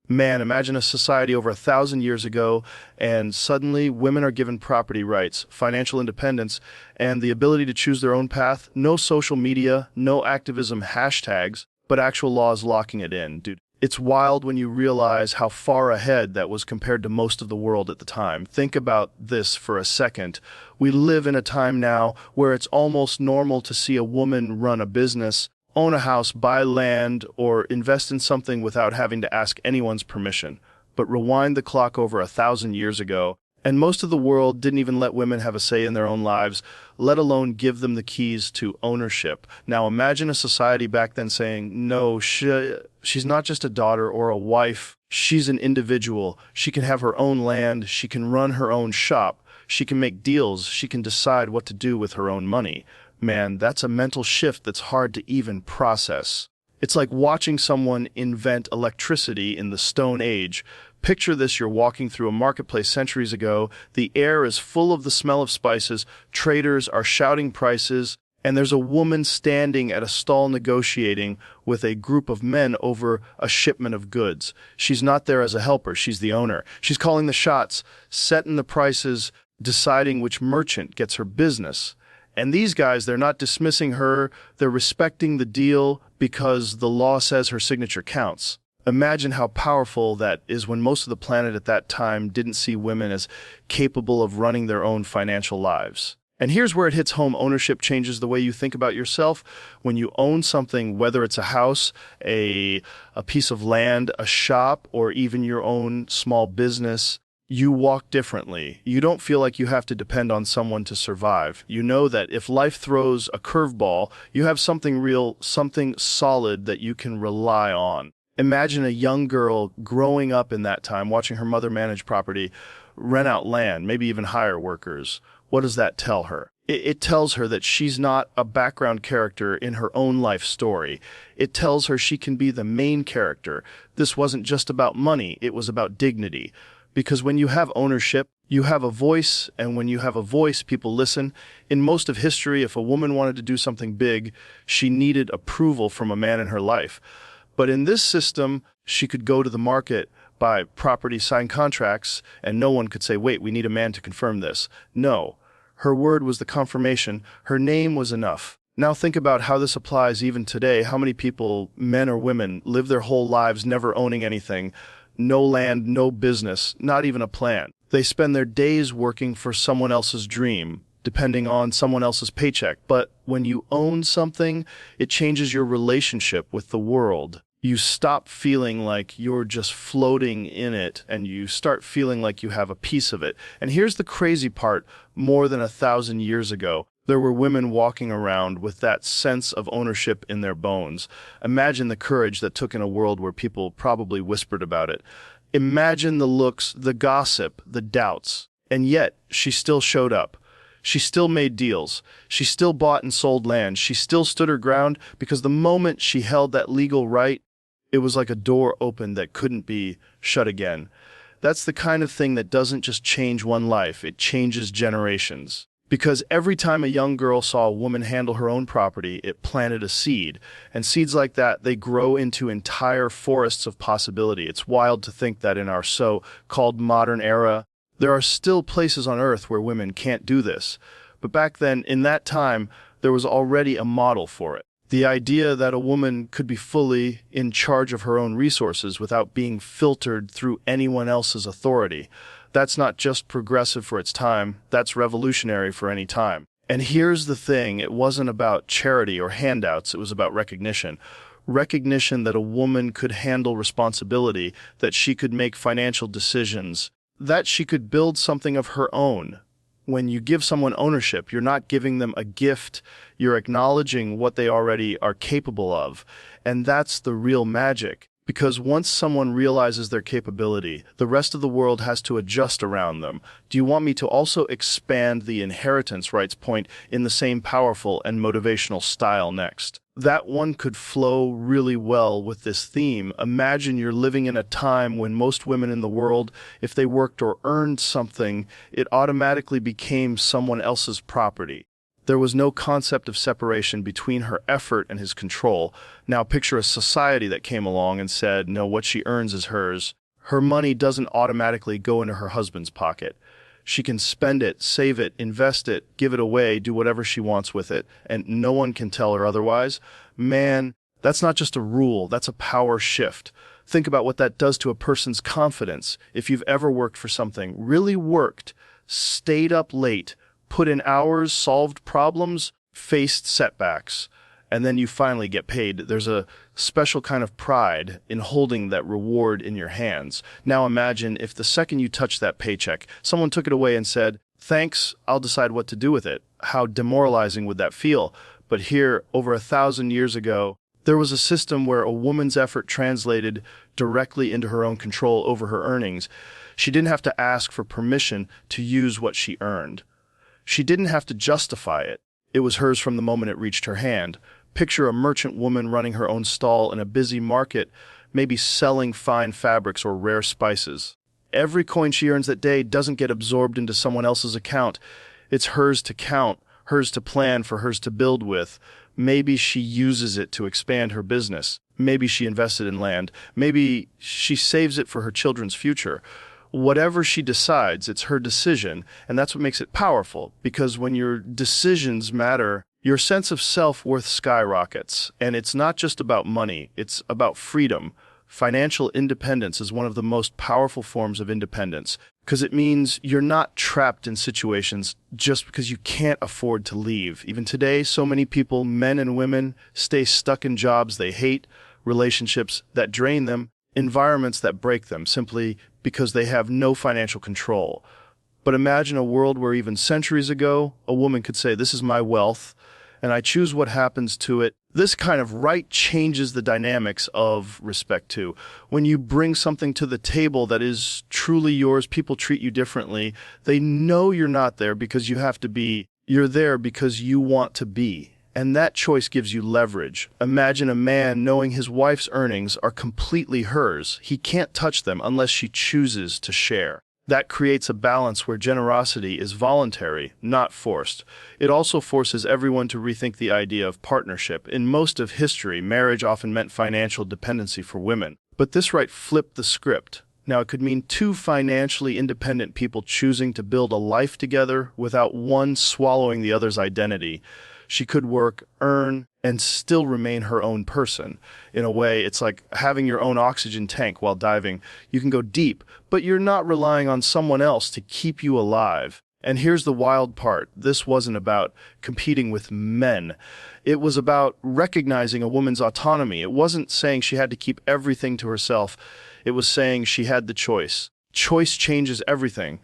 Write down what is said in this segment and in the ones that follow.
Man, imagine a society over 1,000 years ago, and suddenly women are given property rights, financial independence, and the ability to choose their own path. No social media, no activism hashtags, but actual laws locking it in, dude. It's wild when you realize how far ahead that was compared to most of the world at the time. Think about this for a second. We live in a time now where it's almost normal to see a woman run a business, own a house, buy land, or invest in something without having to ask anyone's permission. But rewind the clock over 1,000 years ago, and most of the world didn't even let women have a say in their own lives, let alone give them the keys to ownership. Now imagine a society back then saying, no, she's not just a daughter or a wife, she's an individual. She can have her own land, she can run her own shop, she can make deals, she can decide what to do with her own money. Man, that's a mental shift that's hard to even process. It's like watching someone invent electricity in the Stone Age. Picture this, you're walking through a marketplace centuries ago, the air is full of the smell of spices, traders are shouting prices, and there's a woman standing at a stall negotiating with a group of men over a shipment of goods. She's not there as a helper, she's the owner. She's calling the shots, setting the prices, deciding which merchant gets her business. And these guys, they're not dismissing her, they're respecting the deal because the law says her signature counts. Imagine how powerful that is when most of the planet at that time didn't see women as capable of running their own financial lives. And here's where it hits home. Ownership changes the way you think about yourself. When you own something, whether it's a house, a piece of land, a shop, or even your own small business, you walk differently. You don't feel like you have to depend on someone to survive. You know that if life throws a curveball, you have something real, something solid that you can rely on. Imagine a young girl growing up in that time, watching her mother manage property, rent out land, maybe even hire workers. What does that tell her? It tells her that she's not a background character in her own life story. It tells her she can be the main character. This wasn't just about money, it was about dignity. Because when you have ownership, you have a voice, and when you have a voice, people listen. In most of history, if a woman wanted to do something big, she needed approval from a man in her life. But in this system, she could go to the market, buy property, sign contracts, and no one could say, wait, we need a man to confirm this. No. Her word was the confirmation. Her name was enough. Now think about how this applies even today. How many people, men or women, live their whole lives never owning anything? No land, no business, not even a plan. They spend their days working for someone else's dream, depending on someone else's paycheck. But when you own something, it changes your relationship with the world. You stop feeling like you're just floating in it, and you start feeling like you have a piece of it. And here's the crazy part. More than 1,000 years ago, there were women walking around with that sense of ownership in their bones. Imagine the courage that took in a world where people probably whispered about it. Imagine the looks, the gossip, the doubts. And yet, she still showed up. She still made deals. She still bought and sold land. She still stood her ground because the moment she held that legal right, it was like a door opened that couldn't be shut again. That's the kind of thing that doesn't just change one life, it changes generations. Because every time a young girl saw a woman handle her own property, it planted a seed. And seeds like that, they grow into entire forests of possibility. It's wild to think that in our so-called modern era, there are still places on Earth where women can't do this. But back then, in that time, there was already a model for it. The idea that a woman could be fully in charge of her own resources without being filtered through anyone else's authority. That's not just progressive for its time, that's revolutionary for any time. And here's the thing, it wasn't about charity or handouts, it was about recognition. Recognition that a woman could handle responsibility, that she could make financial decisions, that she could build something of her own. When you give someone ownership, you're not giving them a gift, you're acknowledging what they already are capable of. And that's the real magic. Because once someone realizes their capability, the rest of the world has to adjust around them. Do you want me to also expand the inheritance rights point in the same powerful and motivational style next? That one could flow really well with this theme. Imagine you're living in a time when most women in the world, if they worked or earned something, it automatically became someone else's property. There was no concept of separation between her effort and his control. Now picture a society that came along and said, no, what she earns is hers. Her money doesn't automatically go into her husband's pocket. She can spend it, save it, invest it, give it away, do whatever she wants with it, and no one can tell her otherwise. Man, that's not just a rule, that's a power shift. Think about what that does to a person's confidence. If you've ever worked for something, really worked, stayed up late, put in hours, solved problems, faced setbacks, and then you finally get paid, there's a special kind of pride in holding that reward in your hands. Now imagine if the second you touch that paycheck, someone took it away and said, thanks, I'll decide what to do with it. How demoralizing would that feel? But here, over 1,000 years ago, there was a system where a woman's effort translated directly into her own control over her earnings. She didn't have to ask for permission to use what she earned. She didn't have to justify it. It was hers from the moment it reached her hand. Picture a merchant woman running her own stall in a busy market, maybe selling fine fabrics or rare spices. Every coin she earns that day doesn't get absorbed into someone else's account. It's hers to count, hers to plan for, hers to build with. Maybe she uses it to expand her business. Maybe she invested in land. Maybe she saves it for her children's future. Whatever she decides, it's her decision, and that's what makes it powerful, because when your decisions matter, your sense of self-worth skyrockets. And it's not just about money, it's about freedom. Financial independence is one of the most powerful forms of independence, because it means you're not trapped in situations just because you can't afford to leave. Even today, so many people, men and women, stay stuck in jobs they hate, relationships that drain them, environments that break them, simply because they have no financial control. But imagine a world where even centuries ago, a woman could say, this is my wealth, and I choose what happens to it. This kind of right changes the dynamics of respect too. When you bring something to the table that is truly yours, people treat you differently. They know you're not there because you have to be. You're there because you want to be. And that choice gives you leverage. Imagine a man knowing his wife's earnings are completely hers. He can't touch them unless she chooses to share. That creates a balance where generosity is voluntary, not forced. It also forces everyone to rethink the idea of partnership. In most of history, marriage often meant financial dependency for women. But this right flipped the script. Now, it could mean two financially independent people choosing to build a life together without one swallowing the other's identity. She could work, earn, and still remain her own person. In a way, it's like having your own oxygen tank while diving. You can go deep, but you're not relying on someone else to keep you alive. And here's the wild part. This wasn't about competing with men. It was about recognizing a woman's autonomy. It wasn't saying she had to keep everything to herself. It was saying she had the choice. Choice changes everything.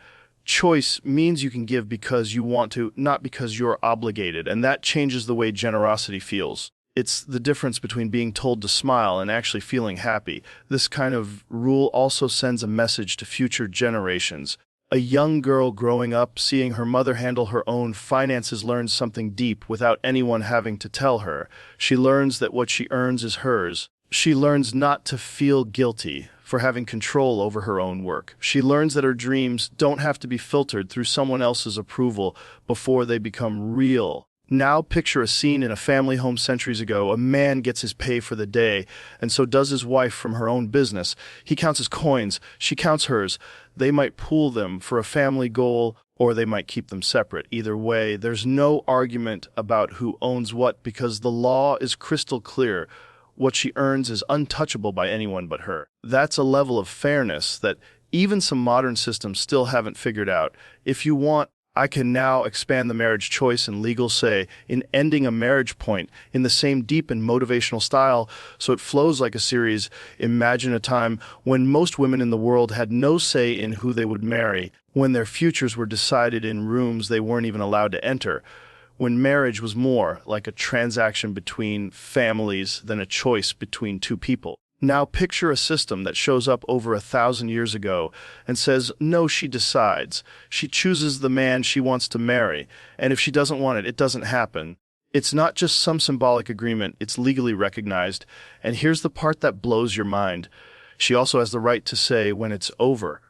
Choice means you can give because you want to, not because you're obligated, and that changes the way generosity feels. It's the difference between being told to smile and actually feeling happy. This kind of rule also sends a message to future generations. A young girl growing up, seeing her mother handle her own finances, learns something deep without anyone having to tell her. She learns that what she earns is hers. She learns not to feel guilty for having control over her own work. She learns that her dreams don't have to be filtered through someone else's approval before they become real. Now picture a scene in a family home centuries ago. A man gets his pay for the day, and so does his wife from her own business. He counts his coins, she counts hers. They might pool them for a family goal, or they might keep them separate. Either way, there's no argument about who owns what because the law is crystal clear. What she earns is untouchable by anyone but her. That's a level of fairness that even some modern systems still haven't figured out. If you want, I can now expand the marriage choice and legal say in ending a marriage point in the same deep and motivational style so it flows like a series. Imagine a time when most women in the world had no say in who they would marry, when their futures were decided in rooms they weren't even allowed to enter. When marriage was more like a transaction between families than a choice between two people. Now picture a system that shows up over 1,000 years ago and says, no, she decides. She chooses the man she wants to marry, and if she doesn't want it, it doesn't happen. It's not just some symbolic agreement, it's legally recognized. And here's the part that blows your mind. She also has the right to say when it's over.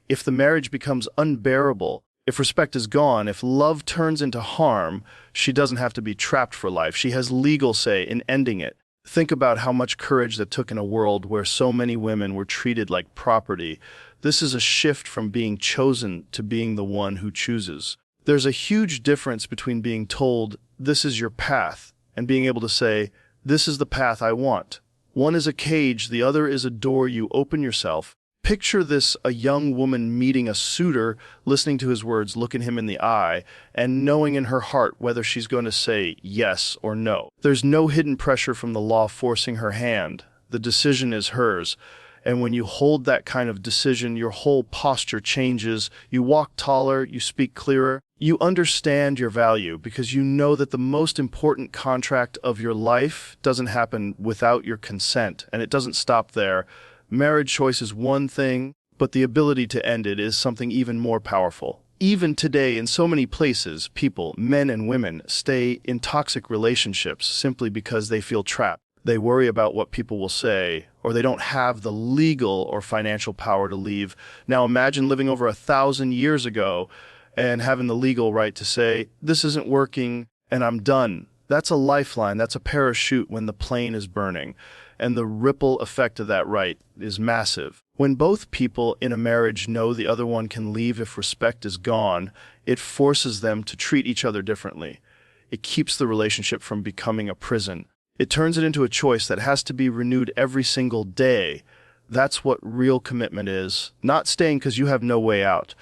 If the marriage becomes unbearable, If respect is gone, if love turns into harm, she doesn't have to be trapped for life. She has legal say in ending it. Think about how much courage that took in a world where so many women were treated like property. This is a shift from being chosen to being the one who chooses. There's a huge difference between being told, this is your path, and being able to say, this is the path I want. One is a cage, the other is a door you open yourself. Picture this, a young woman meeting a suitor, listening to his words, looking him in the eye, and knowing in her heart whether she's going to say yes or no. There's no hidden pressure from the law forcing her hand. The decision is hers. And when you hold that kind of decision, your whole posture changes. You walk taller, you speak clearer. You understand your value because you know that the most important contract of your life doesn't happen without your consent, and it doesn't stop there. Marriage choice is one thing, but the ability to end it is something even more powerful. Even today, in so many places, people, men and women, stay in toxic relationships simply because they feel trapped. They worry about what people will say, or they don't have the legal or financial power to leave. Now imagine living over 1,000 years ago and having the legal right to say, this isn't working and I'm done. That's a lifeline, that's a parachute when the plane is burning. And the ripple effect of that right is massive. When both people in a marriage know the other one can leave if respect is gone, it forces them to treat each other differently. It keeps the relationship from becoming a prison. It turns it into a choice that has to be renewed every single day. That's what real commitment is. Not staying because you have no way out,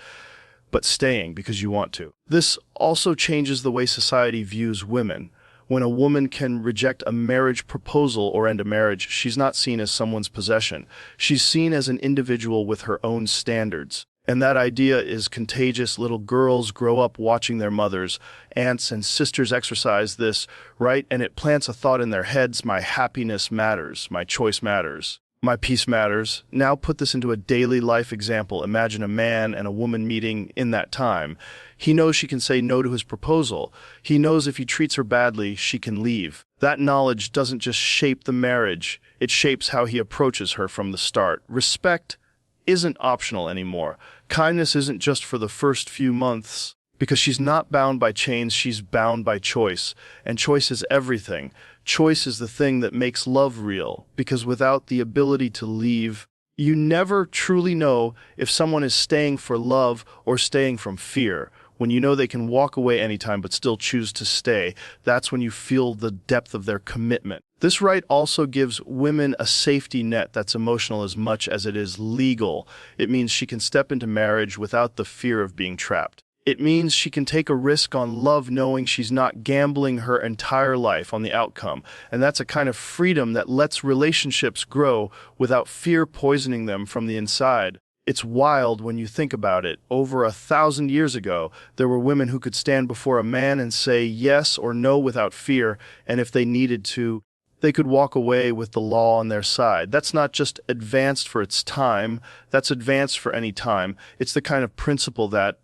but staying because you want to. This also changes the way society views women. When a woman can reject a marriage proposal or end a marriage, she's not seen as someone's possession. She's seen as an individual with her own standards. And that idea is contagious. Little girls grow up watching their mothers. Aunts and sisters exercise this, right? And it plants a thought in their heads, my happiness matters, my choice matters, my peace matters. Now put this into a daily life example. Imagine a man and a woman meeting in that time. He knows she can say no to his proposal. He knows if he treats her badly, she can leave. That knowledge doesn't just shape the marriage, it shapes how he approaches her from the start. Respect isn't optional anymore. Kindness isn't just for the first few months. Because she's not bound by chains, she's bound by choice. And choice is everything. Choice is the thing that makes love real. Because without the ability to leave, you never truly know if someone is staying for love or staying from fear. When you know they can walk away anytime but still choose to stay, that's when you feel the depth of their commitment. This right also gives women a safety net that's emotional as much as it is legal. It means she can step into marriage without the fear of being trapped. It means she can take a risk on love knowing she's not gambling her entire life on the outcome. And that's a kind of freedom that lets relationships grow without fear poisoning them from the inside. It's wild when you think about it. Over 1,000 years ago, there were women who could stand before a man and say yes or no without fear, and if they needed to, they could walk away with the law on their side. That's not just advanced for its time, that's advanced for any time. It's the kind of principle that,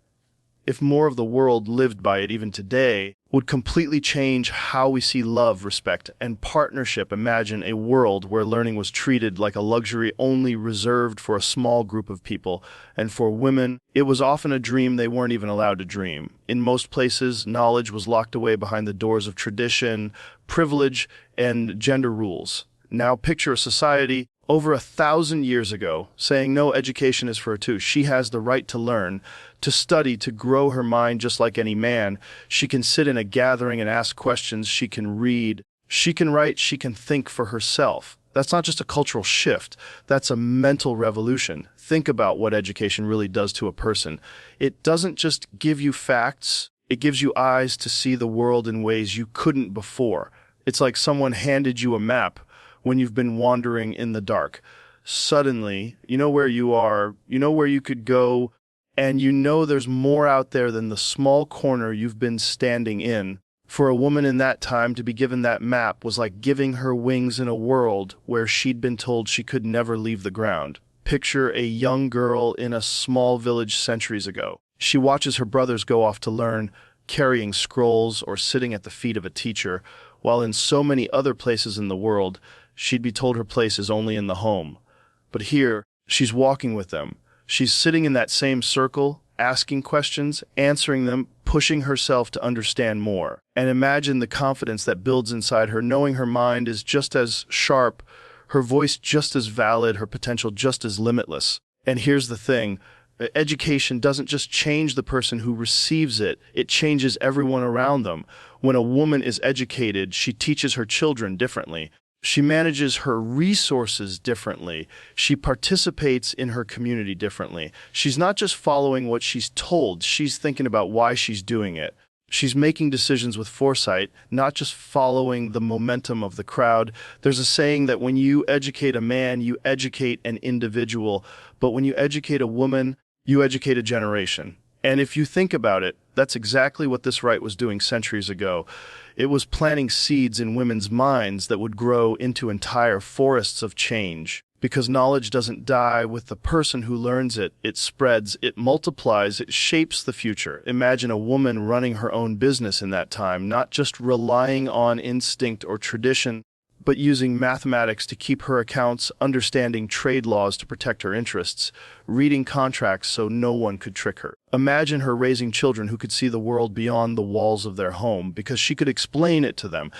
if more of the world lived by it even today, would completely change how we see love, respect, and partnership. Imagine a world where learning was treated like a luxury only reserved for a small group of people, and for women, it was often a dream they weren't even allowed to dream. In most places, knowledge was locked away behind the doors of tradition, privilege, and gender rules. Now picture a society over 1,000 years ago saying no, education is for her too. She has the right to learn, to study, to grow her mind just like any man. She can sit in a gathering and ask questions. She can read. She can write. She can think for herself. That's not just a cultural shift. That's a mental revolution. Think about what education really does to a person. It doesn't just give you facts. It gives you eyes to see the world in ways you couldn't before. It's like someone handed you a map when you've been wandering in the dark. Suddenly, you know where you are, you know where you could go, and you know there's more out there than the small corner you've been standing in. For a woman in that time to be given that map was like giving her wings in a world where she'd been told she could never leave the ground. Picture a young girl in a small village centuries ago. She watches her brothers go off to learn, carrying scrolls or sitting at the feet of a teacher, while in so many other places in the world, she'd be told her place is only in the home. But here, she's walking with them. She's sitting in that same circle, asking questions, answering them, pushing herself to understand more. And imagine the confidence that builds inside her, knowing her mind is just as sharp, her voice just as valid, her potential just as limitless. And here's the thing. Education doesn't just change the person who receives it, it changes everyone around them. When a woman is educated, she teaches her children differently. She manages her resources differently. She participates in her community differently. She's not just following what she's told, she's thinking about why she's doing it. She's making decisions with foresight, not just following the momentum of the crowd. There's a saying that when you educate a man, you educate an individual, but when you educate a woman, you educate a generation. And if you think about it, that's exactly what this right was doing centuries ago. It was planting seeds in women's minds that would grow into entire forests of change. Because knowledge doesn't die with the person who learns it. It spreads, it multiplies, it shapes the future. Imagine a woman running her own business in that time, not just relying on instinct or tradition, but using mathematics to keep her accounts, understanding trade laws to protect her interests, reading contracts so no one could trick her. Imagine her raising children who could see the world beyond the walls of their home because she could explain it to them.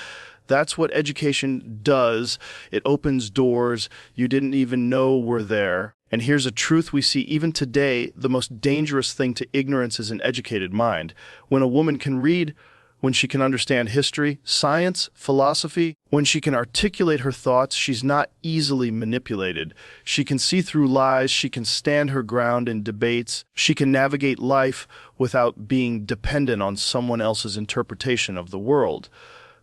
That's what education does. It opens doors you didn't even know were there. And here's a truth we see even today: the most dangerous thing to ignorance is an educated mind. When a woman can read, when she can understand history, science, philosophy, when she can articulate her thoughts, she's not easily manipulated. She can see through lies, she can stand her ground in debates, she can navigate life without being dependent on someone else's interpretation of the world.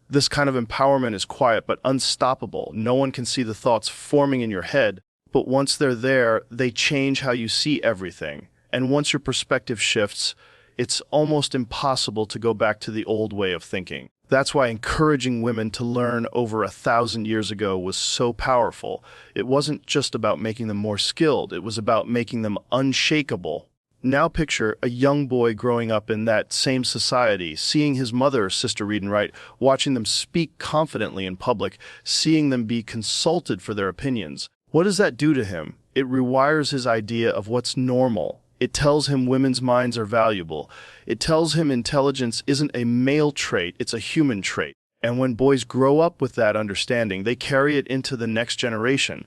This kind of empowerment is quiet but unstoppable. No one can see the thoughts forming in your head, but once they're there, they change how you see everything. And once your perspective shifts, it's almost impossible to go back to the old way of thinking. That's why encouraging women to learn over 1,000 years ago was so powerful. It wasn't just about making them more skilled, it was about making them unshakable. Now picture a young boy growing up in that same society, seeing his mother or sister read and write, watching them speak confidently in public, seeing them be consulted for their opinions. What does that do to him? It rewires his idea of what's normal. It tells him women's minds are valuable. It tells him intelligence isn't a male trait, it's a human trait. And when boys grow up with that understanding, they carry it into the next generation.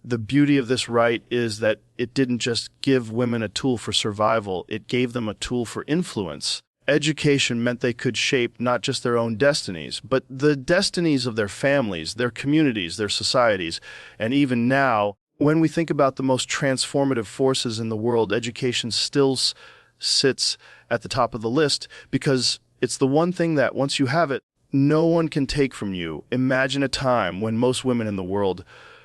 The beauty of this right is that it didn't just give women a tool for survival, it gave them a tool for influence. Education meant they could shape not just their own destinies, but the destinies of their families, their communities, their societies. And even now, when we think about the most transformative forces in the world, education still sits at the top of the list because it's the one thing that, once you have it, no one can take from you. Imagine a time when most women in the world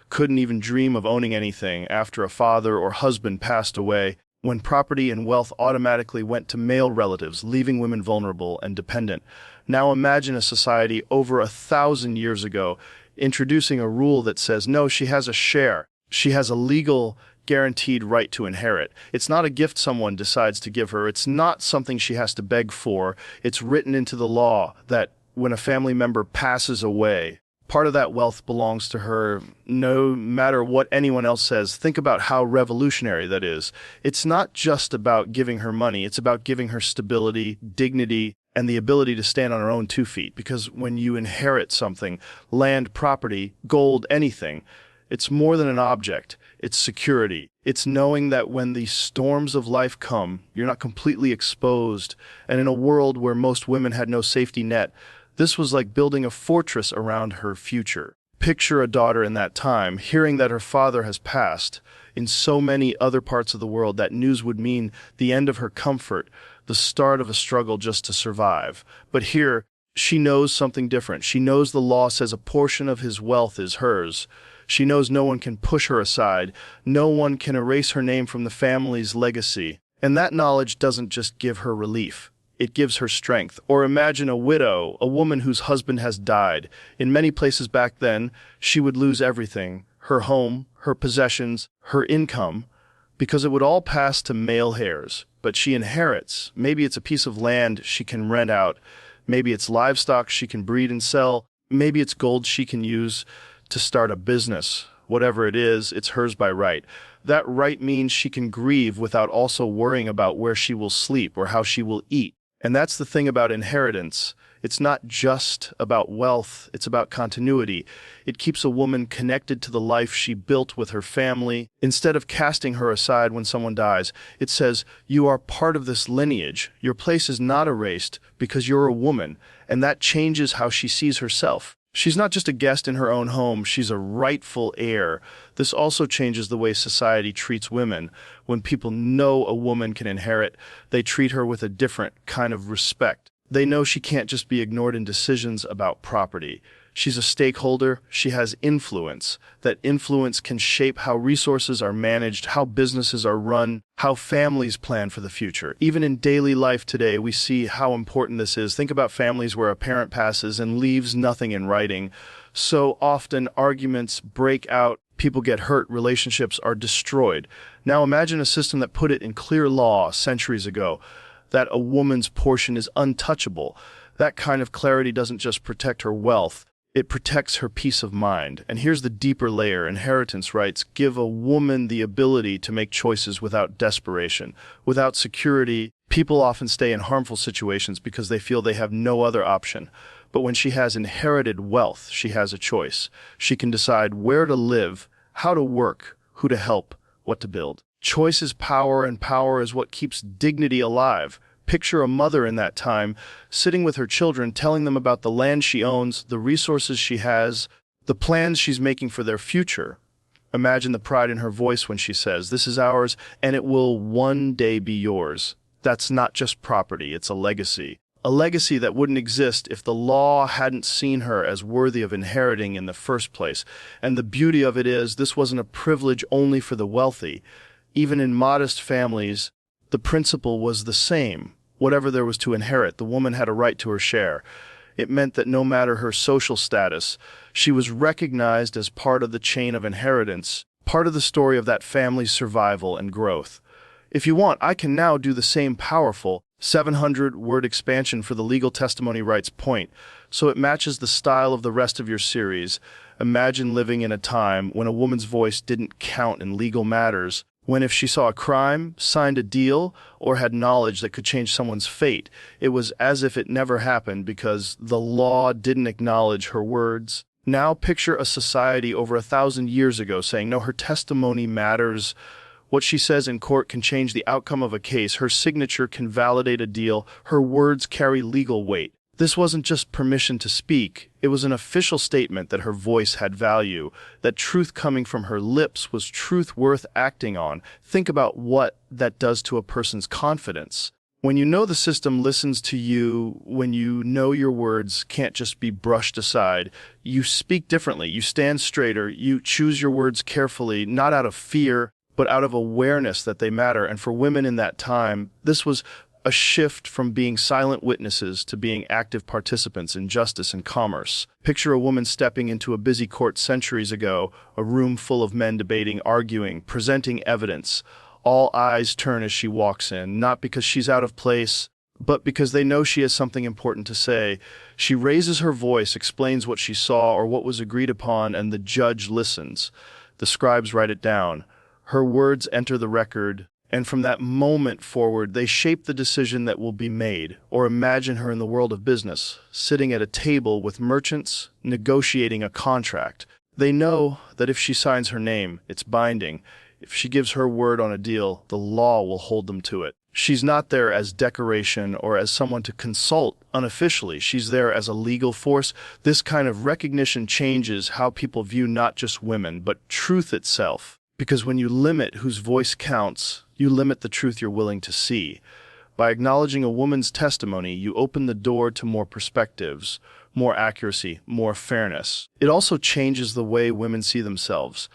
couldn't even dream of owning anything after a father or husband passed away, when property and wealth automatically went to male relatives, leaving women vulnerable and dependent. Now imagine a society over 1,000 years ago introducing a rule that says, no, she has a share. She has a legal, guaranteed right to inherit. It's not a gift someone decides to give her. It's not something she has to beg for. It's written into the law that when a family member passes away, part of that wealth belongs to her, no matter what anyone else says. Think about how revolutionary that is. It's not just about giving her money. It's about giving her stability, dignity, and the ability to stand on her own 2 feet. Because when you inherit something, land, property, gold, anything, it's more than an object. It's security. It's knowing that when the storms of life come, you're not completely exposed. And in a world where most women had no safety net, this was like building a fortress around her future. Picture a daughter in that time, hearing that her father has passed. In so many other parts of the world, that news would mean the end of her comfort, the start of a struggle just to survive. But here, she knows something different. She knows the law says a portion of his wealth is hers. She knows no one can push her aside. No one can erase her name from the family's legacy. And that knowledge doesn't just give her relief. It gives her strength. Or imagine a widow, a woman whose husband has died. In many places back then, she would lose everything: her home, her possessions, her income, because it would all pass to male heirs. But she inherits. Maybe it's a piece of land she can rent out. Maybe it's livestock she can breed and sell. Maybe it's gold she can use to start a business. Whatever it is, it's hers by right. That right means she can grieve without also worrying about where she will sleep or how she will eat. And that's the thing about inheritance. It's not just about wealth, it's about continuity. It keeps a woman connected to the life she built with her family. Instead of casting her aside when someone dies, it says, you are part of this lineage. Your place is not erased because you're a woman, and that changes how she sees herself. She's not just a guest in her own home, she's a rightful heir. This also changes the way society treats women. When people know a woman can inherit, they treat her with a different kind of respect. They know she can't just be ignored in decisions about property. She's a stakeholder, she has influence. That influence can shape how resources are managed, how businesses are run, how families plan for the future. Even in daily life today, we see how important this is. Think about families where a parent passes and leaves nothing in writing. So often arguments break out, people get hurt, relationships are destroyed. Now imagine a system that put it in clear law centuries ago, that a woman's portion is untouchable. That kind of clarity doesn't just protect her wealth, it protects her peace of mind. And here's the deeper layer. Inheritance rights give a woman the ability to make choices without desperation. Without security, people often stay in harmful situations because they feel they have no other option. But when she has inherited wealth, she has a choice. She can decide where to live, how to work, who to help, what to build. Choice is power, and power is what keeps dignity alive. Picture a mother in that time, sitting with her children, telling them about the land she owns, the resources she has, the plans she's making for their future. Imagine the pride in her voice when she says, "This is ours, and it will one day be yours." That's not just property, it's a legacy. A legacy that wouldn't exist if the law hadn't seen her as worthy of inheriting in the first place. And the beauty of it is, this wasn't a privilege only for the wealthy. Even in modest families, the principle was the same. Whatever there was to inherit, the woman had a right to her share. It meant that no matter her social status, she was recognized as part of the chain of inheritance, part of the story of that family's survival and growth. If you want, I can now do the same powerful 700-word expansion for the legal testimony rights point, so it matches the style of the rest of your series. Imagine living in a time when a woman's voice didn't count in legal matters, when if she saw a crime, signed a deal, or had knowledge that could change someone's fate, it was as if it never happened because the law didn't acknowledge her words. Now picture a society over 1,000 years ago saying, no, her testimony matters. What she says in court can change the outcome of a case. Her signature can validate a deal. Her words carry legal weight. This wasn't just permission to speak. It was an official statement that her voice had value, that truth coming from her lips was truth worth acting on. Think about what that does to a person's confidence. When you know the system listens to you, when you know your words can't just be brushed aside, you speak differently, you stand straighter, you choose your words carefully, not out of fear, but out of awareness that they matter. And for women in that time, this was a shift from being silent witnesses to being active participants in justice and commerce. Picture a woman stepping into a busy court centuries ago, a room full of men debating, arguing, presenting evidence. All eyes turn as she walks in, not because she's out of place, but because they know she has something important to say. She raises her voice, explains what she saw or what was agreed upon, and the judge listens. The scribes write it down. Her words enter the record, and from that moment forward, they shape the decision that will be made. Or imagine her in the world of business, sitting at a table with merchants, negotiating a contract. They know that if she signs her name, it's binding. If she gives her word on a deal, the law will hold them to it. She's not there as decoration or as someone to consult unofficially. She's there as a legal force. This kind of recognition changes how people view not just women, but truth itself. Because when you limit whose voice counts, you limit the truth you're willing to see. By acknowledging a woman's testimony, you open the door to more perspectives, more accuracy, more fairness. It also changes the way women see themselves.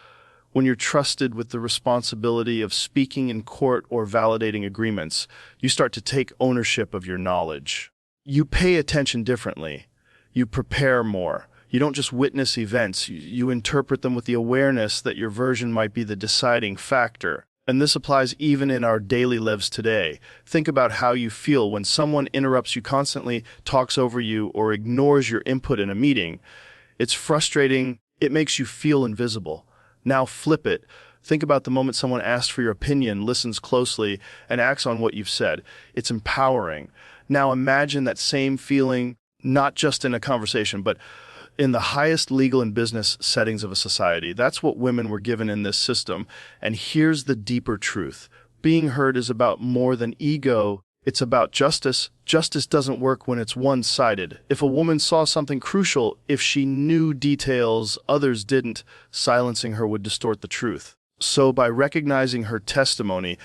When you're trusted with the responsibility of speaking in court or validating agreements, you start to take ownership of your knowledge. You pay attention differently. You prepare more. You don't just witness events, you interpret them with the awareness that your version might be the deciding factor. And this applies even in our daily lives today. Think about how you feel when someone interrupts you constantly, talks over you, or ignores your input in a meeting. It's frustrating. It makes you feel invisible. Now flip it. Think about the moment someone asks for your opinion, listens closely, and acts on what you've said. It's empowering. Now imagine that same feeling, not just in a conversation, but in the highest legal and business settings of a society. That's what women were given in this system. And here's the deeper truth. Being heard is about more than ego. It's about justice. Justice doesn't work when it's one-sided. If a woman saw something crucial, if she knew details others didn't, silencing her would distort the truth. So by recognizing her testimony,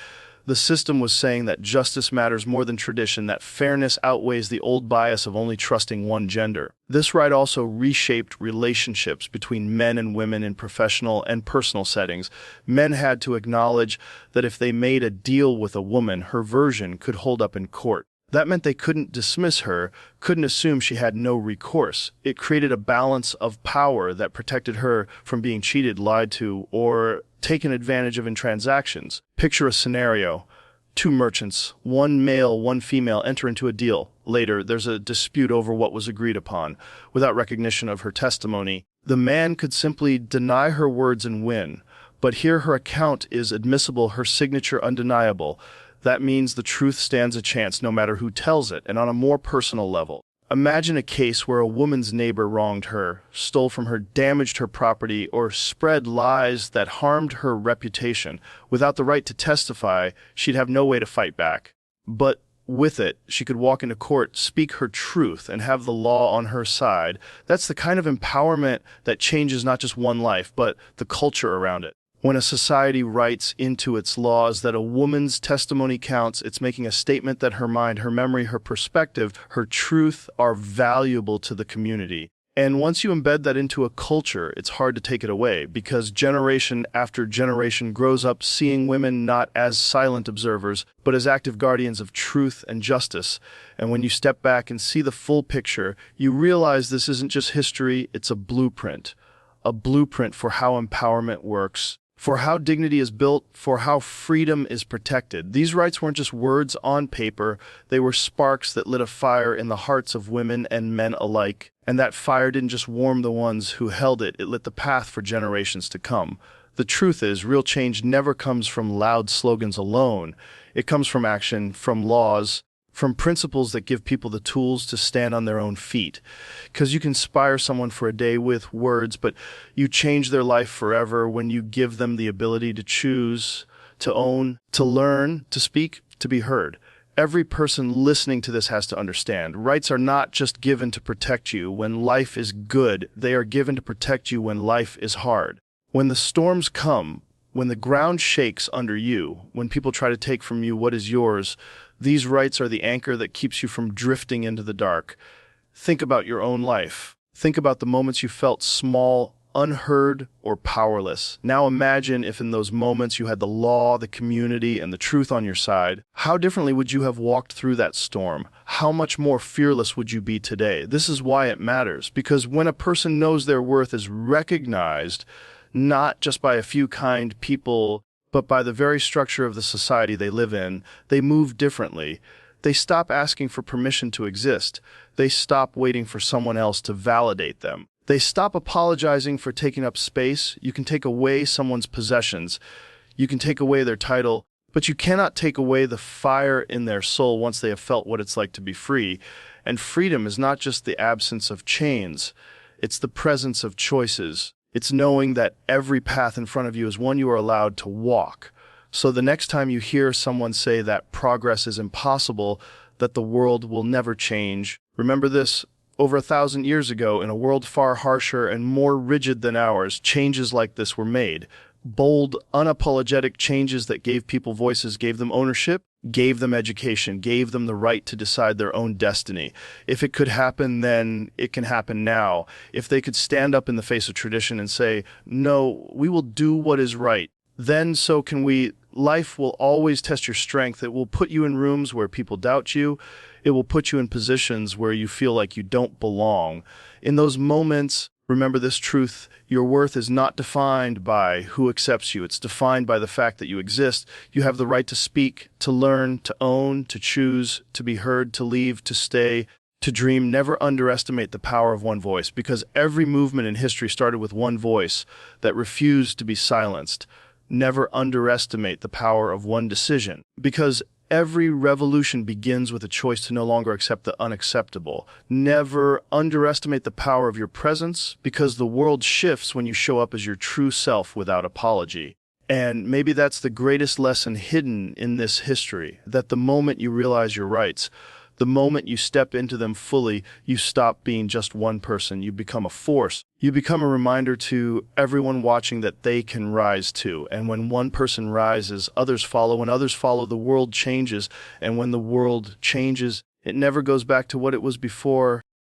the system was saying that justice matters more than tradition, that fairness outweighs the old bias of only trusting one gender. This right also reshaped relationships between men and women in professional and personal settings. Men had to acknowledge that if they made a deal with a woman, her version could hold up in court. That meant they couldn't dismiss her, couldn't assume she had no recourse. It created a balance of power that protected her from being cheated, lied to, or taken advantage of in transactions. Picture a scenario. Two merchants, one male, one female, enter into a deal. Later, there's a dispute over what was agreed upon. Without recognition of her testimony, the man could simply deny her words and win. But here her account is admissible, her signature undeniable. That means the truth stands a chance no matter who tells it. And on a more personal level, imagine a case where a woman's neighbor wronged her, stole from her, damaged her property, or spread lies that harmed her reputation. Without the right to testify, she'd have no way to fight back. But with it, she could walk into court, speak her truth, and have the law on her side. That's the kind of empowerment that changes not just one life, but the culture around it. When a society writes into its laws that a woman's testimony counts, it's making a statement that her mind, her memory, her perspective, her truth are valuable to the community. And once you embed that into a culture, it's hard to take it away, because generation after generation grows up seeing women not as silent observers, but as active guardians of truth and justice. And when you step back and see the full picture, you realize this isn't just history, it's a blueprint for how empowerment works, for how dignity is built, for how freedom is protected. These rights weren't just words on paper, they were sparks that lit a fire in the hearts of women and men alike. And that fire didn't just warm the ones who held it, it lit the path for generations to come. The truth is, real change never comes from loud slogans alone. It comes from action, from laws, from principles that give people the tools to stand on their own feet. Because you can inspire someone for a day with words, but you change their life forever when you give them the ability to choose, to own, to learn, to speak, to be heard. Every person listening to this has to understand. Rights are not just given to protect you when life is good. They are given to protect you when life is hard. When the storms come, when the ground shakes under you, when people try to take from you what is yours, these rights are the anchor that keeps you from drifting into the dark. Think about your own life. Think about the moments you felt small, unheard, or powerless. Now imagine if in those moments you had the law, the community, and the truth on your side. How differently would you have walked through that storm? How much more fearless would you be today? This is why it matters, because when a person knows their worth is recognized, not just by a few kind people, but by the very structure of the society they live in, they move differently. They stop asking for permission to exist. They stop waiting for someone else to validate them. They stop apologizing for taking up space. You can take away someone's possessions. You can take away their title, but you cannot take away the fire in their soul once they have felt what it's like to be free. And freedom is not just the absence of chains. It's the presence of choices. It's knowing that every path in front of you is one you are allowed to walk. So the next time you hear someone say that progress is impossible, that the world will never change, remember this: over 1,000 years ago, in a world far harsher and more rigid than ours, changes like this were made. Bold, unapologetic changes that gave people voices, gave them ownership, gave them education, gave them the right to decide their own destiny. If it could happen then, it can happen now. If they could stand up in the face of tradition and say, no, we will do what is right, then so can we. Life will always test your strength. It will put you in rooms where people doubt you. It will put you in positions where you feel like you don't belong. In those moments, remember this truth: your worth is not defined by who accepts you. It's defined by the fact that you exist. You have the right to speak, to learn, to own, to choose, to be heard, to leave, to stay, to dream. Never underestimate the power of one voice, because every movement in history started with one voice that refused to be silenced. Never underestimate the power of one decision, because every revolution begins with a choice to no longer accept the unacceptable. Never underestimate the power of your presence, because the world shifts when you show up as your true self without apology. And maybe that's the greatest lesson hidden in this history, that the moment you realize your rights, the moment you step into them fully, you stop being just one person. You become a force. You become a reminder to everyone watching that they can rise too. And when one person rises, others follow. When others follow, the world changes. And when the world changes, it never goes back to what it was before.